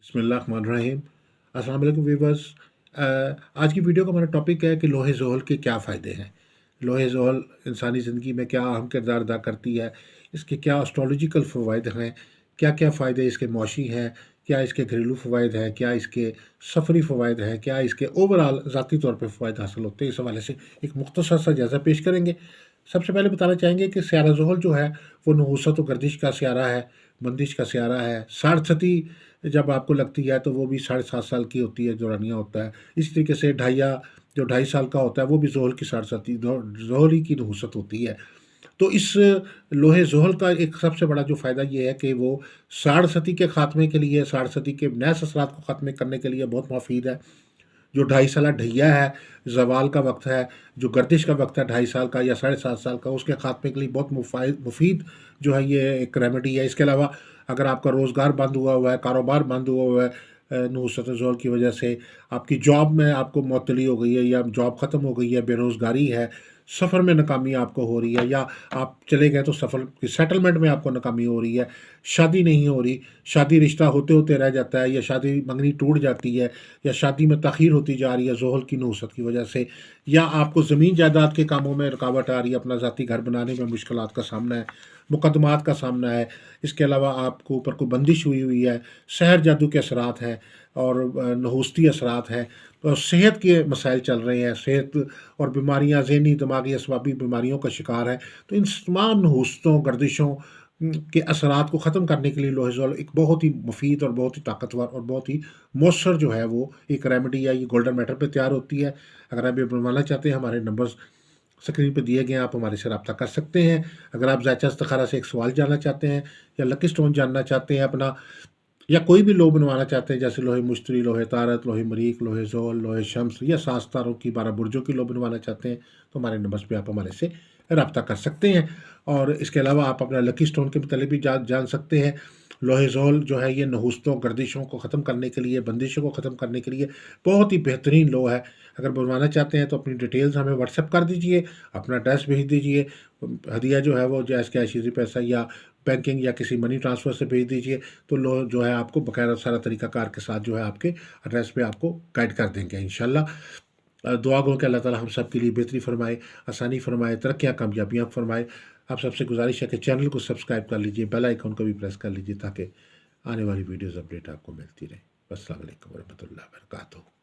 बिस्मिल्लाहिर्रहमानिर्रहीम। अस्सलाम वालेकुम व्यूअर्स। आज की वीडियो का हमारा टॉपिक है कि लोहे ज़ोहल के क्या फ़ायदे हैं। लोहे ज़ोहल इंसानी ज़िंदगी में क्या अहम किरदार अदा करती है, इसके क्या एस्ट्रोलॉजिकल फ़वाइद हैं, क्या क्या फ़ायदे इसके मौशी हैं, क्या इसके घरेलू फ़वाइद हैं, क्या इसके सफ़री फ़वाइद हैं, क्या इसके ओवरऑल ज़ाती तौर पे फ़वाइद हासिल होते हैं। इस हवाले से एक मुख्तसर सा जायज़ा पेश करेंगे। सबसे पहले बताना चाहेंगे कि सियारा ज़ोहल जो है वो नहूसत और गर्दिश का सियारा है, बंदिश का सियारा है। साढ़सती जब आपको लगती है तो वो भी 7.5 साल की होती है, दौरानिया होता है। इसी तरीके से ढाइया जो 2.5 साल का होता है वो भी ज़ोहल की साढ़सती ज़ोहल ही की नहूसत होती है। तो इस लोहे ज़ोहल का एक सबसे बड़ा जो फ़ायदा ये है कि वो साढ़सती के ख़ात्मे के लिए, साढ़सती के नहस असरात को ख़त्म करने के लिए बहुत मुफ़ीद है। जो 2.5 साल ढैया है, ज़वाल का वक़्त है, जो गर्दिश का वक़्त है 2.5 साल का या 7.5 साल का, उसके ख़ात्मे के लिए बहुत मुफ़ीद जो है ये एक रेमेडी है। इसके अलावा अगर आपका रोज़गार बंद हुआ हुआ है, कारोबार बंद हुआ हुआ है नहूसत ज़ोहल की वजह से, आपकी जॉब में आपको मुअत्तली हो गई है या जॉब ख़त्म हो गई है, बेरोज़गारी है, सफ़र में नाकामी आपको हो रही है या आप चले गए तो सफ़र की सेटलमेंट में आपको नाकामी हो रही है, शादी नहीं हो रही, शादी रिश्ता होते-होते रह जाता है या शादी मंगनी टूट जाती है या शादी में ताख़ीर होती जा रही है ज़ोहल की नहूसत की वजह से, या आपको ज़मीन जायदाद के कामों में रुकावट आ रही है, अपना ज़ाती घर बनाने में मुश्किलात का सामना है, मुकदमात का सामना है। इसके अलावा आपको ऊपर कोई बंदिश हुई हुई है, सहर जादू के असरात हैं और नहूसती असरात हैं और सेहत के मसाइल चल रहे हैं, सेहत और बीमारियाँ ज़हनी, दिमागी, असबाबी बीमारियों का शिकार है। तो इन तमाम नहूसतों, गर्दिशों के असरात को ख़त्म करने के लिए लोहे ज़ोहल एक बहुत ही मुफ़ीद और बहुत ही ताकतवर और बहुत ही मौसर जो है वो एक रेमेडी है। ये गोल्डन मैटर पे तैयार होती है। अगर आप ये बनवाना चाहते हैं, हमारे नंबर्स स्क्रीन पे दिए गए हैं, आप हमारे से रब्ता कर सकते हैं। अगर आप ज़ायचा इस्तिखारा से एक सवाल जानना चाहते हैं या लकी स्टोन जानना चाहते हैं अपना, या कोई भी लोहे बनवाना चाहते हैं जैसे लोहे मुश्तरी, लोहे तारत, लोहे मरीक, लोहे ज़ोहल, लोहे शम्स या सात तारों की 12 बुर्जों की लोहे बनवाना चाहते हैं तो हमारे नंबर्स पे आप हमारे से रब्ता कर सकते हैं। और इसके अलावा आप अपना लकी स्टोन के मतलब भी जान सकते हैं। लोहे ज़ोहल जो है ये नहूसतों, गर्दिशों को ख़त्म करने के लिए, बंदिशों को ख़त्म करने के लिए बहुत ही बेहतरीन लोहा है। अगर बनवाना चाहते हैं तो अपनी डिटेल्स हमें व्हाट्सएप कर दीजिए, अपना एड्रेस भेज दीजिए। हदिया जो है वो जैज़ कैश, ईज़ी पैसा या बैंकिंग या किसी मनी ट्रांसफ़र से भेज दीजिए। तो लो जो है आपको बाकायदा सारा तरीक़ाकार के साथ जो है आपके एड्रेस पे आपको गाइड कर देंगे इंशाअल्लाह। दुआ गो कि अल्लाह ताला हम सब के लिए बेहतरी फ़रमाए, आसानी फ़रमाए, तरक्कियाँ कामयाबियाँ फ़रमाए। आप सबसे गुज़ारिश है कि चैनल को सब्सक्राइब कर लीजिए, बेल आइकन को भी प्रेस कर लीजिए ताकि आने वाली वीडियोज़ अपडेट आपको मिलती रहे। अस्सलाम वालेकुम व रहमतुल्लाहि व बरकातहू।